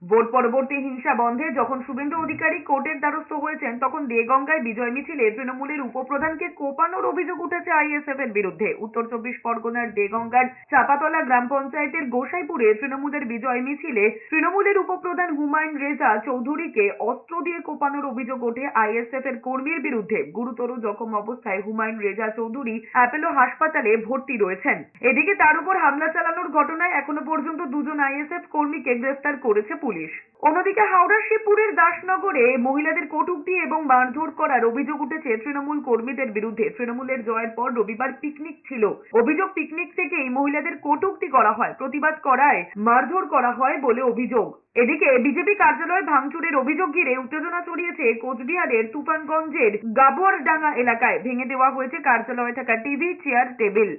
Vote পরবর্তী হিংসা বন্ধে যখন শুভেন্দু অধিকারী কোর্টের দ্বারস্থ হয়েছেন, তখন দেগঙ্গায় বিজয় মিছিলে তৃণমূলের উপপ্রধানকে কোপানোর অভিযোগ উঠেছে আইএসএফ এর বিরুদ্ধে। উত্তর চব্বিশ পরগনার দেগঙ্গার চাপাতলা গ্রাম পঞ্চায়েতের গোসাইপুরে তৃণমূলের বিজয় মিছিলে তৃণমূলের উপপ্রধান হুমায়ুন রেজা চৌধুরীকে অস্ত্র দিয়ে কোপানোর অভিযোগ ওঠে আইএসএফ এর কর্মীর বিরুদ্ধে। গুরুতর জখম অবস্থায় হুমায়ুন রেজা চৌধুরী অ্যাপোলো হাসপাতালে ভর্তি রয়েছেন। এদিকে তার উপর হামলা চালানোর ঘটনায় এখনো পর্যন্ত দুজন আইএসএফ কর্মীকে গ্রেফতার করেছে পুলিশ। অন্যদিকে হাওড়ার শিবপুরের দাসনগরে মহিলাদের কটূক্তি এবং মারধর করার অভিযোগ উঠেছে তৃণমূল কর্মীদের বিরুদ্ধে। তৃণমূলের জয়ের পর রবিবার পিকনিক ছিল। অভিযোগ, পিকনিক থেকেই মহিলাদের কটূক্তি করা হয়, প্রতিবাদ করায় মারধর করা হয় বলে অভিযোগ। এদিকে বিজেপি কার্যালয় ভাঙচুরের অভিযোগ ঘিরে উত্তেজনা ছড়িয়েছে কোচবিহারের তুফানগঞ্জের গাবুয়ারডাঙ্গা এলাকায়। ভেঙে দেওয়া হয়েছে কার্যালয়ে থাকা টিভি, চেয়ার, টেবিল।